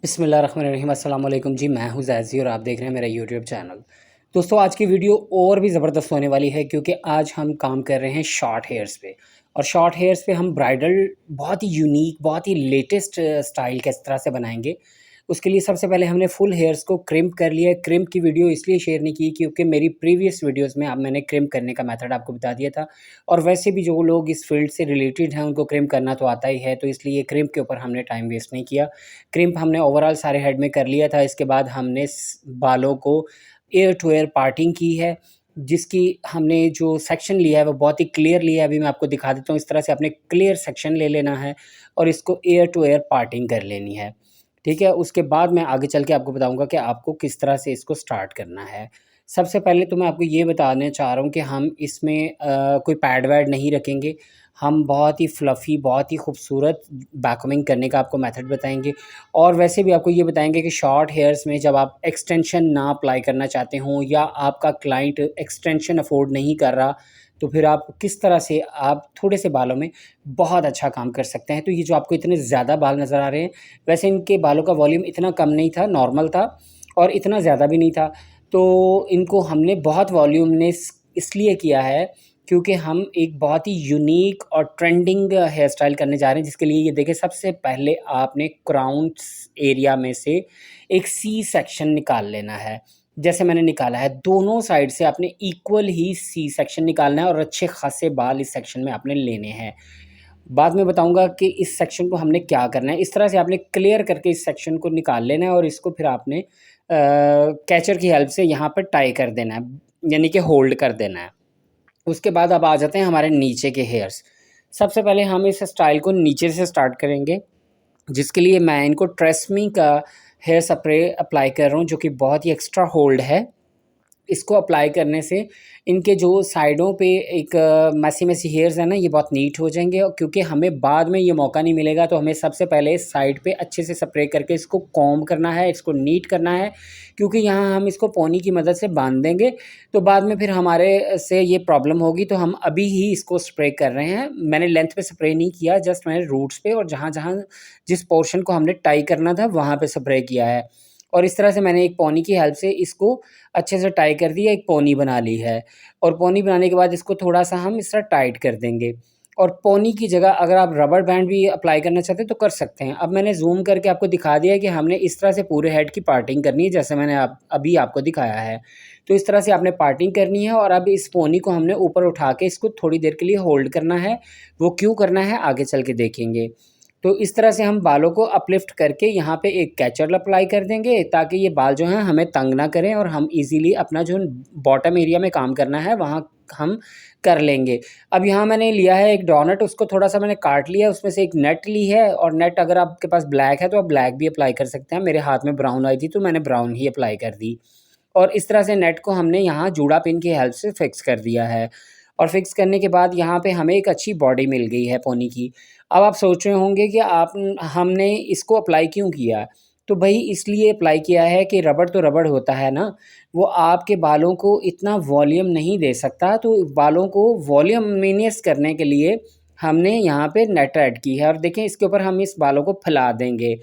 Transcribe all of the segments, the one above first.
बिस्मिल्लाहिर्रहमानिर्रहीम अस्सलाम वालेकुम जी, मैं हूं ज़ैज़ी और आप देख रहे हैं मेरा यूट्यूब चैनल। दोस्तों, आज की वीडियो और भी ज़बरदस्त होने वाली है क्योंकि आज हम काम कर रहे हैं शॉर्ट हेयर्स पे। और शॉर्ट हेयर्स पे हम ब्राइडल बहुत ही यूनिक, बहुत ही लेटेस्ट स्टाइल किस तरह से बनाएंगे। उसके लिए सबसे पहले हमने फुल हेयर्स को क्रिम्प कर लिया है। क्रिम्प की वीडियो इसलिए शेयर नहीं की क्योंकि मेरी प्रीवियस वीडियोज़ में अब मैंने क्रिम्प करने का मेथड आपको बता दिया था। और वैसे भी जो लोग इस फील्ड से रिलेटेड हैं उनको क्रिम्प करना तो आता ही है, तो इसलिए क्रिम्प के ऊपर हमने टाइम वेस्ट नहीं किया। क्रिम्प हमने ओवरऑल सारे हेड में कर लिया था। इसके बाद हमने बालों को एयर टू एयर पार्टिंग की है, जिसकी हमने जो सेक्शन लिया है वो बहुत ही क्लियर लिया है। अभी मैं आपको दिखा देता हूँ। इस तरह से आपने क्लियर सेक्शन ले लेना है और इसको एयर टू एयर पार्टिंग कर लेनी है। ठीक है, उसके बाद मैं आगे चल के आपको बताऊंगा कि आपको किस तरह से इसको स्टार्ट करना है। सबसे पहले तो मैं आपको ये बताना चाह रहा हूँ कि हम इसमें कोई पैड वैड नहीं रखेंगे। हम बहुत ही फ्लफ़ी, बहुत ही खूबसूरत बैककमिंग करने का आपको मेथड बताएँगे। और वैसे भी आपको ये बताएँगे कि शॉर्ट हेयर्स में जब आप एक्सटेंशन ना अप्लाई करना चाहते हों या आपका क्लाइंट एक्सटेंशन अफ़ोर्ड नहीं कर रहा, तो फिर आप किस तरह से आप थोड़े से बालों में बहुत अच्छा काम कर सकते हैं। तो ये जो आपको इतने ज़्यादा बाल नज़र आ रहे हैं, वैसे इनके बालों का वॉल्यूम इतना कम नहीं था, नॉर्मल था और इतना ज़्यादा भी नहीं था। तो इनको हमने बहुत वॉल्यूमनेस इसलिए किया है क्योंकि हम एक बहुत ही यूनिक और ट्रेंडिंग हेयर स्टाइल करने जा रहे हैं, जिसके लिए ये देखिए सबसे पहले आपने क्राउन्स एरिया में से एक सी सेक्शन निकाल लेना है। जैसे मैंने निकाला है, दोनों साइड से आपने इक्वल ही सी सेक्शन निकालना है और अच्छे खासे बाल इस सेक्शन में आपने लेने हैं। बाद में बताऊँगा कि इस सेक्शन को हमने क्या करना है। इस तरह से आपने क्लियर करके इस सेक्शन को निकाल लेना है और इसको फिर आपने कैचर की हेल्प से यहाँ पर टाई कर देना है, यानी कि होल्ड कर देना है। उसके बाद अब आ जाते हैं हमारे नीचे के हेयर्स। सबसे पहले हम इस स्टाइल को नीचे से स्टार्ट करेंगे, जिसके लिए मैं इनको ट्रेसमी का हेयर स्प्रे अप्लाई कर रहा हूँ, जो कि बहुत ही एक्स्ट्रा होल्ड है। इसको अप्लाई करने से इनके जो साइडों पे एक मेसी-मेसी हेयर्स हैं ना, ये बहुत नीट हो जाएँगे। और क्योंकि हमें बाद में ये मौका नहीं मिलेगा, तो हमें सबसे पहले साइड पे अच्छे से स्प्रे करके इसको कॉम्ब करना है, इसको नीट करना है। क्योंकि यहाँ हम इसको पोनी की मदद से बाँध देंगे, तो बाद में फिर हमारे से ये प्रॉब्लम होगी, तो हम अभी ही इसको स्प्रे कर रहे हैं। मैंने लेंथ पे स्प्रे नहीं किया, जस्ट मैंने रूट्स पे और जहाँ-जहाँ जिस पोर्शन को हमने टाई करना था, वहाँ पे स्प्रे किया है। और इस तरह से मैंने एक पोनी की हेल्प से इसको अच्छे से टाई कर दिया, एक पोनी बना ली है। और पोनी बनाने के बाद इसको थोड़ा-सा हम इस तरह टाइट कर देंगे। और पोनी की जगह अगर आप रबर बैंड भी अप्लाई करना चाहते हैं तो कर सकते हैं। अब मैंने ज़ूम करके आपको दिखा दिया है कि हमने इस तरह से पूरे हेड की पार्टिंग करनी है, जैसे मैंने अभी आपको दिखाया है। तो इस तरह से आपने पार्टिंग करनी है और अब इस पोनी को हमने ऊपर उठा के इसको थोड़ी देर के लिए होल्ड करना है। वो क्यों करना है आगे चल के देखेंगे। तो इस तरह से हम बालों को अपलिफ्ट करके यहाँ पे एक कैचर अप्लाई कर देंगे, ताकि ये बाल जो हैं हमें तंग ना करें और हम ईज़िली अपना जो बॉटम एरिया में काम करना है वहाँ हम कर लेंगे। अब यहाँ मैंने लिया है एक डोनट, उसको थोड़ा-सा मैंने काट लिया, उसमें से एक नेट ली है। और नेट अगर आपके पास ब्लैक है तो आप ब्लैक भी अप्लाई कर सकते हैं। मेरे हाथ में ब्राउन आई थी तो मैंने ब्राउन ही अप्लाई कर दी। और इस तरह से नेट को हमने यहाँ जूड़ा पिन की हेल्प से फिक्स कर दिया है। और फिक्स करने के बाद यहाँ पे हमें एक अच्छी बॉडी मिल गई है पोनी की। अब आप सोच रहे होंगे कि हमने इसको अप्लाई क्यों किया? तो भई इसलिए अप्लाई किया है कि रबड़ तो रबड़ होता है ना, वो आपके बालों को इतना वॉल्यूम नहीं दे सकता, तो बालों को वॉल्यूमिनियस करने के लिए हमने यहाँ पे नेट ऐड की है। और देखें, इसके ऊपर हम इस बालों को फैला देंगे,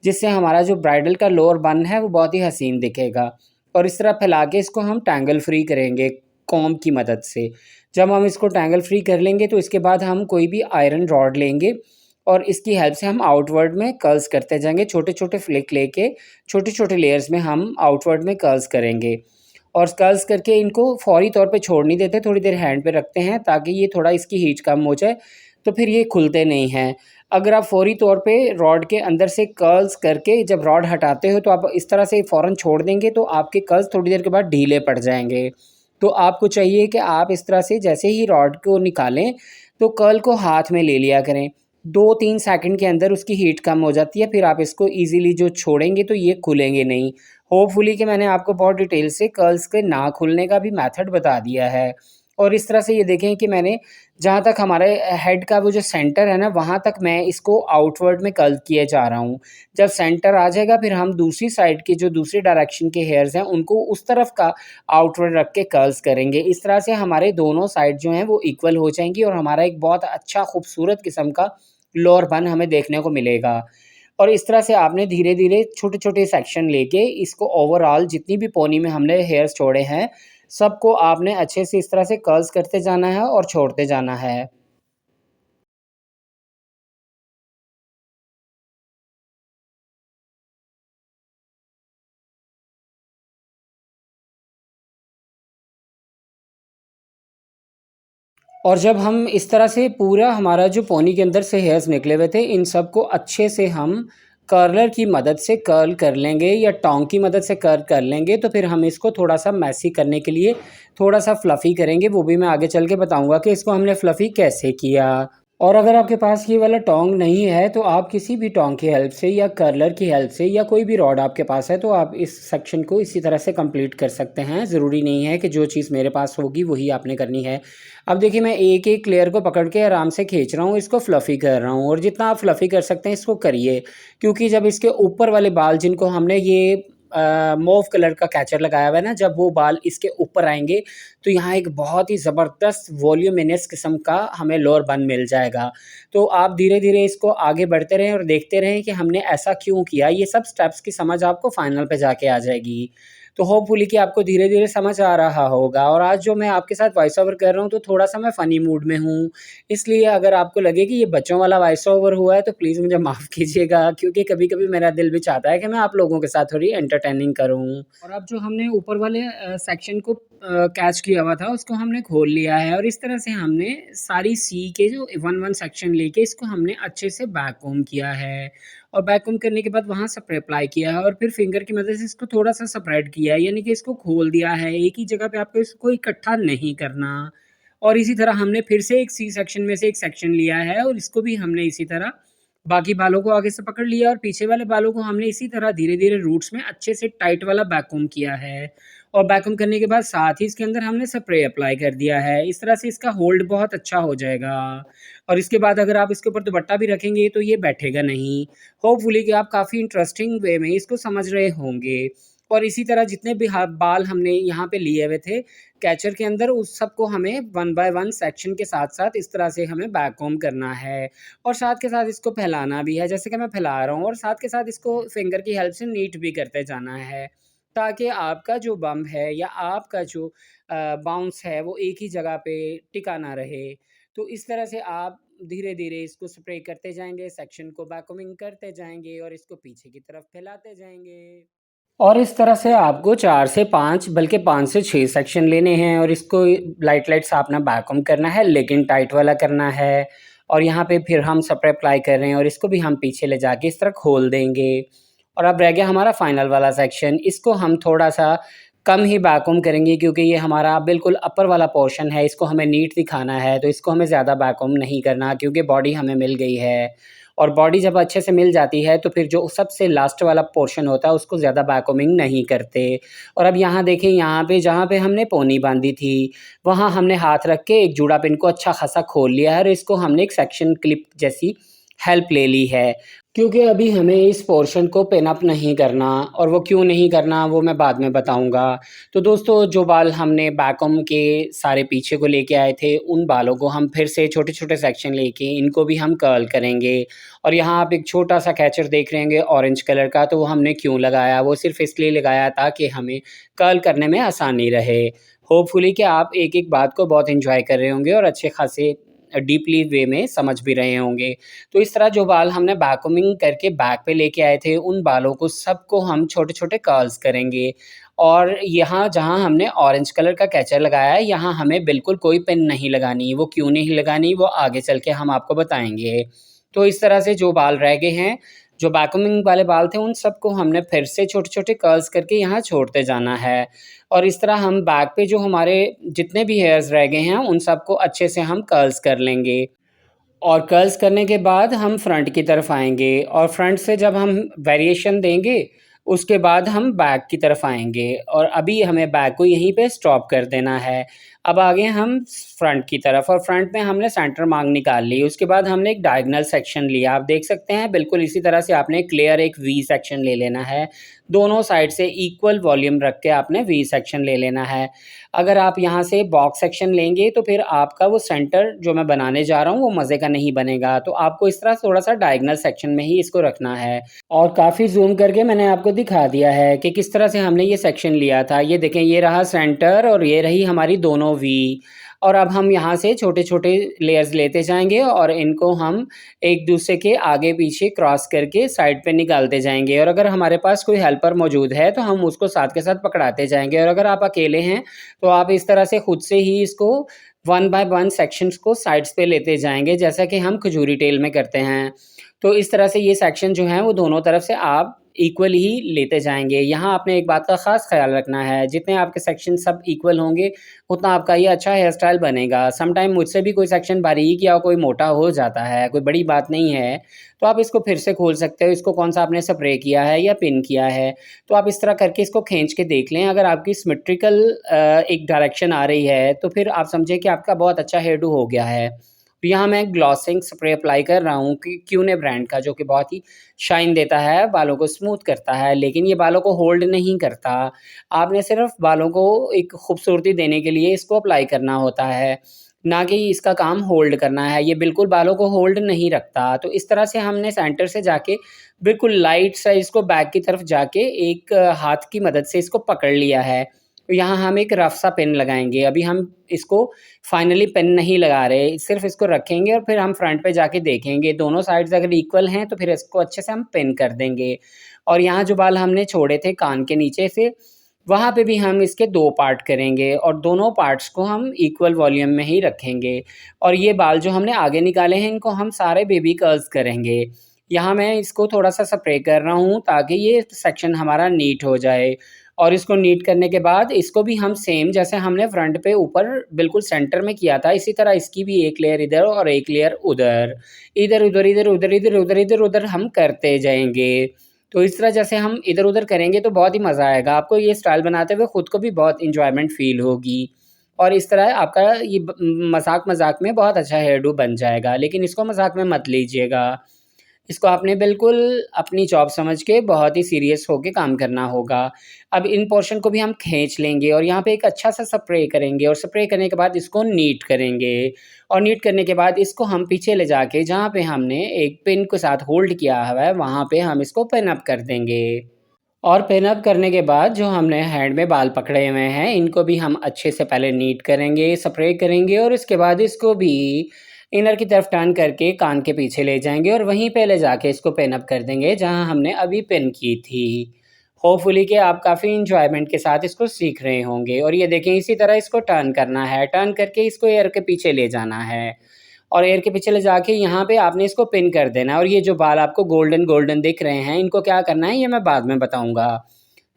जिससे हमारा जो ब्राइडल का लोअर बन है वो बहुत ही हसीन दिखेगा। और इस तरह फैला के इसको हम टैंगल फ्री करेंगे कॉम्ब की मदद से। जब हम इसको टैंगल फ्री कर लेंगे तो इसके बाद हम कोई भी आयरन रॉड लेंगे और इसकी हेल्प से हम आउटवर्ड में कर्ल्स करते जाएँगे। छोटे-छोटे फ्लिक लेके छोटे-छोटे लेयर्स में हम आउटवर्ड में कर्ल्स करेंगे। और कर्ल्स करके इनको फौरी तौर पे छोड़ नहीं देते, थोड़ी देर हैंड पे रखते हैं ताकि ये थोड़ा इसकी हीट कम हो जाए, तो फिर ये खुलते नहीं हैं। अगर आप फौरी तौर पे रॉड के अंदर से कर्ल्स करके जब रॉड हटाते हो तो आप इस तरह से फ़ौरन छोड़ देंगे, तो आपके कर्ल्स थोड़ी देर के बाद ढीले पड़ जाएँगे। तो आपको चाहिए कि आप इस तरह से जैसे ही रॉड को निकालें, तो कर्ल को हाथ में ले लिया करें। 2-3 सेकंड के अंदर उसकी हीट कम हो जाती है, फिर आप इसको ईज़िली जो छोड़ेंगे तो ये खुलेंगे नहीं। होपफुली कि मैंने आपको बहुत डिटेल से कर्ल्स के ना खुलने का भी मेथड बता दिया है। और इस तरह से ये देखें कि मैंने जहाँ तक हमारे हेड का वो जो सेंटर है ना, वहाँ तक मैं इसको आउटवर्ड में कर्ल किए जा रहा हूँ। जब सेंटर आ जाएगा फिर हम दूसरी साइड के जो दूसरी डायरेक्शन के हेयर्स हैं उनको उस तरफ का आउटवर्ड रख के कर्ल्स करेंगे। इस तरह से हमारे दोनों साइड जो हैं वो इक्वल हो जाएँगी और हमारा एक बहुत अच्छा खूबसूरत किस्म का लोअर बन हमें देखने को मिलेगा। और इस तरह से आपने धीरे-धीरे छोटे-छोटे सेक्शन लेके इसको ओवरऑल जितनी भी पोनी में हमने हेयर्स छोड़े हैं, सबको आपने अच्छे से इस तरह से कर्ल्स करते जाना है और छोड़ते जाना है। और जब हम इस तरह से पूरा हमारा जो पोनी के अंदर से हेयर्स निकले हुए थे, इन सबको अच्छे से हम कर्लर की मदद से कर्ल कर लेंगे या टोंग की मदद से कर्ल कर लेंगे, तो फिर हम इसको थोड़ा-सा मेसी करने के लिए थोड़ा-सा फ्लफ़ी करेंगे, वो भी मैं आगे चल के बताऊँगा कि इसको हमने फ्लफ़ी कैसे किया। और अगर आपके पास ये वाला टोंग नहीं है, तो आप किसी भी टोंग की हेल्प से या कर्लर की हेल्प से या कोई भी रॉड आपके पास है, तो आप इस सेक्शन को इसी तरह से कंप्लीट कर सकते हैं। ज़रूरी नहीं है कि जो चीज़ मेरे पास होगी, वही आपने करनी है। अब देखिए, मैं एक-एक लेयर को पकड़ के आराम से खींच रहा हूँ, इसको फ्लफ़ी कर रहा हूँ और जितना आप फ्लफ़ी कर सकते हैं, इसको करिए। क्योंकि जब इसके ऊपर वाले बाल जिनको हमने ये मौव कलर का कैचर लगाया हुआ है ना, जब वो बाल इसके ऊपर आएँगे, तो यहाँ एक बहुत ही ज़बरदस्त वॉल्यूमिनस किस्म का हमें लोअर बन मिल जाएगा। तो आप धीरे-धीरे इसको आगे बढ़ते रहें और देखते रहें कि हमने ऐसा क्यों किया, ये सब स्टेप्स की समझ आपको फाइनल पे जाके आ जाएगी। तो होपफुली कि आपको धीरे-धीरे समझ आ रहा होगा। और आज जो मैं आपके साथ वॉइस ओवर कर रहा हूँ, तो थोड़ा-सा मैं फ़नी मूड में हूँ। इसलिए अगर आपको लगे कि ये बच्चों वाला वॉइस ओवर हुआ है, तो प्लीज़ मुझे माफ़ कीजिएगा, क्योंकि कभी-कभी मेरा दिल भी चाहता है कि मैं आप लोगों के साथ थोड़ी एंटरटेनिंग करूँ। और अब जो हमने ऊपर वाले सेक्शन को कैच किया हुआ था, उसको हमने खोल लिया है और इस तरह से हमने सारी सी के जो 1-1 सेक्शन लेके इसको हमने अच्छे से बैक कोम्ब किया है। और बैक कोम्ब करने के बाद वहाँ स्प्रे अप्लाई किया है और फिर फिंगर की मदद से इसको थोड़ा-सा स्प्रेड किया है, यानी कि इसको खोल दिया है। एक ही जगह पे आपको इसको इकट्ठा नहीं करना। और इसी तरह हमने फिर से एक सी सेक्शन में से एक सेक्शन लिया है और इसको भी हमने इसी तरह बाकी बालों को आगे से पकड़ लिया और पीछे वाले बालों को हमने इसी तरह धीरे-धीरे रूट्स में अच्छे से टाइट वाला वैक्यूम किया है। और वैक्यूम करने के बाद साथ ही इसके अंदर हमने स्प्रे अप्लाई कर दिया है। इस तरह से इसका होल्ड बहुत अच्छा हो जाएगा। और इसके बाद अगर आप इसके ऊपर दुपट्टा भी रखेंगे तो ये बैठेगा नहीं। होपफुली कि आप काफ़ी इंटरेस्टिंग वे में इसको समझ रहे होंगे। और इसी तरह जितने भी बाल हमने यहाँ पे लिए हुए थे कैचर के अंदर, उस सबको हमें 1 बाय 1 सेक्शन के साथ-साथ इस तरह से हमें बैक कोम्ब करना है। और साथ के साथ इसको फैलाना भी है, जैसे कि मैं फैला रहा हूँ और साथ के साथ इसको फिंगर की हेल्प से नीट भी करते जाना है, ताकि आपका जो बम है या आपका जो बाउंस है, वो एक ही जगह पे टिका ना रहे। तो इस तरह से आप धीरे-धीरे इसको स्प्रे करते जाएँगे, सेक्शन को वैक्यूमिंग करते जाएँगे और इसको पीछे की तरफ फैलाते जाएँगे। और इस तरह से आपको 4 से 5 बल्कि 5 से 6 सेक्शन लेने हैं और इसको लाइट-लाइट सा अपना वैक्यूम करना है, लेकिन टाइट वाला करना है। और यहाँ पे फिर हम स्प्रे अप्लाई कर रहे हैं और इसको भी हम पीछे ले जाके इस तरह खोल देंगे। और अब रह गया हमारा फाइनल वाला सेक्शन, इसको हम थोड़ा-सा कम ही वैक्यूम करेंगे, क्योंकि ये हमारा बिल्कुल अपर वाला पोर्शन है, इसको हमें नीट दिखाना है, तो इसको हमें ज़्यादा वैक्यूम नहीं करना, क्योंकि बॉडी हमें मिल गई है। और बॉडी जब अच्छे से मिल जाती है, तो फिर जो सबसे लास्ट वाला पोर्शन होता है, उसको ज़्यादा वैक्यूमिंग नहीं करते। और अब यहाँ देखें, यहाँ पे जहाँ पे हमने पोनी बाँधी थी, वहाँ हमने हाथ रख के एक जूड़ा पिन को अच्छा खासा खोल लिया है और इसको हमने एक सेक्शन क्लिप जैसी हेल्प ले ली है। क्योंकि अभी हमें इस पोर्शन को पिन अप नहीं करना, और वो क्यों नहीं करना वो मैं बाद में बताऊँगा। तो दोस्तों, जो बाल हमने बैककॉम के सारे पीछे को लेके आए थे, उन बालों को हम फिर से छोटे-छोटे सेक्शन लेके इनको भी हम कर्ल करेंगे। और यहाँ आप एक छोटा-सा कैचर देख रहे होंगे ऑरेंज कलर का, तो वो हमने क्यों लगाया? वो सिर्फ़ इसलिए लगाया ताकि हमें कर्ल करने में आसानी रहे। होपफुली कि आप एक-एक बात को बहुत एन्जॉय कर रहे होंगे और अच्छे खासे डीपली वे में समझ भी रहे होंगे। तो इस तरह जो बाल हमने वैक्यूमिंग करके बैक पे लेके आए थे, उन बालों को सबको हम छोटे-छोटे कर्ल्स करेंगे। और यहाँ जहाँ हमने ऑरेंज कलर का कैचर लगाया है, यहाँ हमें बिल्कुल कोई पिन नहीं लगानी। वो क्यों नहीं लगानी, वो आगे चल के हम आपको बताएँगे। तो इस तरह से जो बाल रह गए हैं, जो वैक्यूमिंग वाले बाल थे, उन सबको हमने फिर से छोटे-छोटे कर्ल्स करके यहाँ छोड़ते जाना है। और इस तरह हम बैक पे जो हमारे जितने भी हेयर्स रह गए हैं, उन सबको अच्छे से हम कर्ल्स कर लेंगे। और कर्ल्स करने के बाद हम फ्रंट की तरफ आएँगे और फ्रंट से जब हम वेरिएशन देंगे, उसके बाद हम बैक की तरफ आएँगे और अभी हमें बैक को यहीं पे स्टॉप कर देना है। अब आगे हम फ्रंट की तरफ, और फ्रंट में हमने सेंटर मार्क निकाल ली। उसके बाद हमने एक डायगोनल सेक्शन लिया, आप देख सकते हैं बिल्कुल इसी तरह से आपने क्लियर एक वी सेक्शन ले लेना है। दोनों साइड से इक्वल वॉल्यूम रख के आपने वी सेक्शन ले लेना है। अगर आप यहाँ से बॉक्स सेक्शन लेंगे तो फिर आपका वो सेंटर जो मैं बनाने जा रहा हूँ वो मज़े का नहीं बनेगा, तो आपको इस तरह थोड़ा सा डायगोनल सेक्शन में ही इसको रखना है। और काफ़ी ज़ूम करके मैंने आपको दिखा दिया है कि किस तरह से हमने ये सेक्शन लिया था। ये देखें, ये रहा सेंटर और ये रही हमारी दोनों वी। और अब हम यहाँ से छोटे-छोटे लेयर्स लेते जाएँगे और इनको हम एक दूसरे के आगे पीछे क्रॉस करके साइड पे निकालते जाएँगे। और अगर हमारे पास कोई हेल्पर मौजूद है तो हम उसको साथ के साथ पकड़ाते जाएँगे, और अगर आप अकेले हैं तो आप इस तरह से खुद से ही इसको वन बाय वन सेक्शंस को साइड्स पे लेते जाएँगे, जैसा कि हम खजूरी टेल में करते हैं। तो इस तरह से ये सेक्शन जो हैं वो दोनों तरफ से आप इक्वल ही लेते जाएँगे। यहाँ आपने एक बात का ख़ास ख़्याल रखना है, जितने आपके सेक्शन सब इक्वल होंगे, उतना आपका ये अच्छा हेयर स्टाइल बनेगा। समटाइम मुझसे भी कोई सेक्शन बारीक या कोई मोटा हो जाता है, कोई बड़ी बात नहीं है, तो आप इसको फिर से खोल सकते हो। इसको कौन-सा आपने स्प्रे किया है या पिन किया है, तो आप इस तरह करके इसको खींच के देख लें। अगर आपकी सिमेट्रिकल एक डायरेक्शन आ रही है, तो फिर आप समझें कि आपका बहुत अच्छा हेयर डू हो गया है। तो यहाँ मैं ग्लॉसिंग स्प्रे अप्लाई कर रहा हूँ कि क्यूने ब्रांड का, जो कि बहुत ही शाइन देता है, बालों को स्मूथ करता है, लेकिन ये बालों को होल्ड नहीं करता। आपने सिर्फ़ बालों को एक खूबसूरती देने के लिए इसको अप्लाई करना होता है, ना कि इसका काम होल्ड करना है। ये बिल्कुल बालों को होल्ड नहीं रखता। तो इस तरह से हमने सेंटर से जाके बिल्कुल लाइट सा इसको बैक की तरफ जाके एक हाथ की मदद से इसको पकड़ लिया है। तो यहाँ हम एक रफ़ सा पिन लगाएँगे। अभी हम इसको फाइनली पिन नहीं लगा रहे, सिर्फ़ इसको रखेंगे और फिर हम फ्रंट पे जाके देखेंगे। दोनों साइड्स अगर इक्वल हैं तो फिर इसको अच्छे से हम पिन कर देंगे। और यहाँ जो बाल हमने छोड़े थे कान के नीचे से, वहाँ पे भी हम इसके 2 पार्ट करेंगे और दोनों पार्ट्स को हम इक्वल वॉल्यूम में ही रखेंगे। और ये बाल जो हमने आगे निकाले हैं, इनको हम सारे बेबी कर्ल्स करेंगे। यहाँ मैं इसको थोड़ा-सा स्प्रे कर रहा हूँ ताकि ये सेक्शन हमारा नीट हो जाए। और इसको नीट करने के बाद इसको भी हम सेम जैसे हमने फ्रंट पे ऊपर बिल्कुल सेंटर में किया था, इसी तरह इसकी भी एक लेयर इधर और एक लेयर उधर। इधर-उधर, इधर-उधर, इधर-उधर, इधर-उधर हम करते जाएँगे। तो इस तरह जैसे हम इधर-उधर करेंगे तो बहुत ही मज़ा आएगा। आपको ये स्टाइल बनाते हुए खुद को भी बहुत एन्जॉयमेंट फ़ील होगी। और इस तरह आपका ये मज़ाक-मज़ाक में बहुत अच्छा हेयर डू बन जाएगा, लेकिन इसको मज़ाक में मत लीजिएगा। इसको आपने बिल्कुल अपनी जॉब समझ के बहुत ही सीरियस होके काम करना होगा। अब इन पोर्शन को भी हम खींच लेंगे और यहाँ पे एक अच्छा-सा स्प्रे करेंगे और स्प्रे करने के बाद इसको नीट करेंगे। और नीट करने के बाद इसको हम पीछे ले जाके जहाँ पे हमने एक पिन के साथ होल्ड किया हुआ है, वहाँ पे हम इसको पिन अप कर देंगे। और पिन अप करने के बाद जो हमने हैंड में बाल पकड़े हुए हैं, इनको भी हम अच्छे से पहले नीट करेंगे, स्प्रे करेंगे और इसके बाद इसको भी इनर की तरफ टर्न करके कान के पीछे ले जाएँगे और वहीं पे ले जाके इसको पिन अप कर देंगे, जहाँ हमने अभी पिन की थी। होपफुली कि आप काफ़ी एन्जॉयमेंट के साथ इसको सीख रहे होंगे। और ये देखें, इसी तरह इसको टर्न करना है, टर्न करके इसको एयर के पीछे ले जाना है। और एयर के पीछे ले जाके यहाँ पे आपने इसको पिन कर देना है। और ये जो बाल आपको गोल्डन-गोल्डन दिख रहे हैं, इनको क्या करना है ये मैं बाद में बताऊँगा।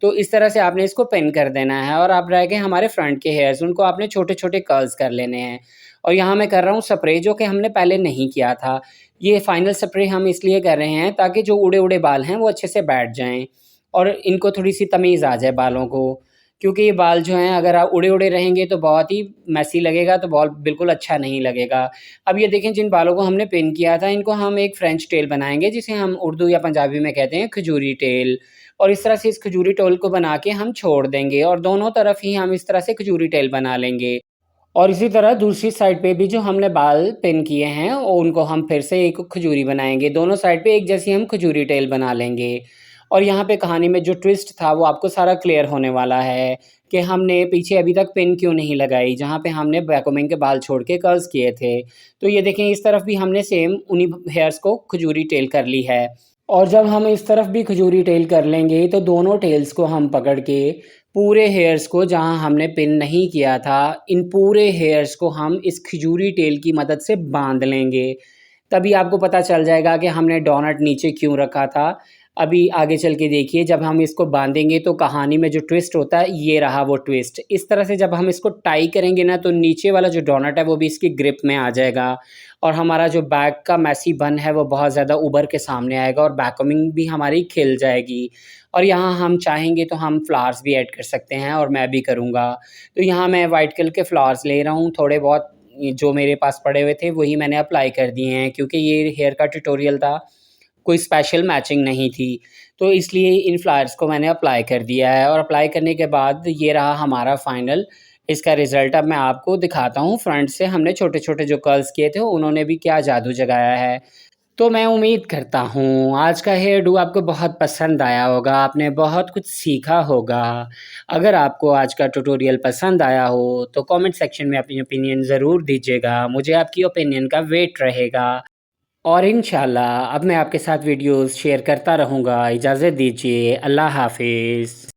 तो इस तरह से आपने इसको पिन कर देना है और अब रह गए हमारे फ्रंट के हेयर्स, उनको आपने छोटे-छोटे कर्ल्स कर लेने हैं। और यहाँ मैं कर रहा हूँ स्प्रे, जो कि हमने पहले नहीं किया था। ये फाइनल स्प्रे हम इसलिए कर रहे हैं ताकि जो उड़े-उड़े बाल हैं वो अच्छे से बैठ जाएँ और इनको थोड़ी-सी तमीज़ आ जाए बालों को। क्योंकि ये बाल जो हैं अगर आप उड़े-उड़े रहेंगे तो बहुत ही मेसी लगेगा, तो बाल बिल्कुल अच्छा नहीं लगेगा। अब ये देखें, जिन बालों को हमने पिन किया था इनको हम एक फ्रेंच टेल बनाएँगे, जिसे हम उर्दू या पंजाबी में कहते हैं खजूरी टेल। और इस तरह से इस खजूरी टेल को बना के हम छोड़ देंगे और दोनों तरफ ही हम इस तरह से खजूरी टेल बना लेंगे। और इसी तरह दूसरी साइड पे भी जो हमने बाल पिन किए हैं उनको हम फिर से एक खजूरी बनाएँगे। दोनों साइड पे एक जैसी हम खजूरी टेल बना लेंगे। और यहाँ पे कहानी में जो ट्विस्ट था वो आपको सारा क्लियर होने वाला है कि हमने पीछे अभी तक पिन क्यों नहीं लगाई, जहाँ पे हमने वैक्यूमिंग के बाल छोड़ के कर्ल्स किए थे। तो ये देखें, इस तरफ भी हमने सेम उन्हीं हेयर्स को खजूरी टेल कर ली है। और जब हम इस तरफ भी खजूरी टेल कर लेंगे तो दोनों टेल्स को हम पकड़ के पूरे हेयर्स को, जहाँ हमने पिन नहीं किया था, इन पूरे हेयर्स को हम इस खजूरी टेल की मदद से बांध लेंगे। तभी आपको पता चल जाएगा कि हमने डोनट नीचे क्यों रखा था। अभी आगे चल के देखिए जब हम इसको बांधेंगे तो कहानी में जो ट्विस्ट होता है ये रहा वो ट्विस्ट। इस तरह से जब हम इसको टाई करेंगे ना तो नीचे वाला जो डोनट है वो भी इसकी ग्रिप में आ जाएगा और हमारा जो बैक का मैसी बन है वो बहुत ज़्यादा उभर के सामने आएगा और बैकमिंग भी हमारी खिल जाएगी। और यहाँ हम चाहेंगे तो हम फ्लावर्स भी ऐड कर सकते हैं और मैं भी करूँगा। तो यहाँ मैं वाइट कलर के फ्लावर्स ले रहा हूँ, थोड़े बहुत जो मेरे पास पड़े हुए थे वही मैंने अप्लाई कर दिए हैं क्योंकि ये हेयर का ट्यूटोरियल था, कोई स्पेशल मैचिंग नहीं थी। तो इसलिए इन फ्लावर्स को मैंने अप्लाई कर दिया है और अप्लाई करने के बाद ये रहा हमारा फाइनल। इसका रिज़ल्ट अब मैं आपको दिखाता हूँ। फ्रंट से हमने छोटे-छोटे जो कर्ल्स किए थे उन्होंने भी क्या जादू जगाया है। तो मैं उम्मीद करता हूँ आज का हेयर डू आपको बहुत पसंद आया होगा, आपने बहुत कुछ सीखा होगा। अगर आपको आज का ट्यूटोरियल पसंद आया हो तो कमेंट सेक्शन में अपनी ओपिनियन ज़रूर दीजिएगा, मुझे आपकी ओपिनियन का वेट रहेगा। और इंशाल्लाह अब मैं आपके साथ वीडियोज़ शेयर करता रहूँगा। इजाज़त दीजिए, अल्लाह हाफ़िज़।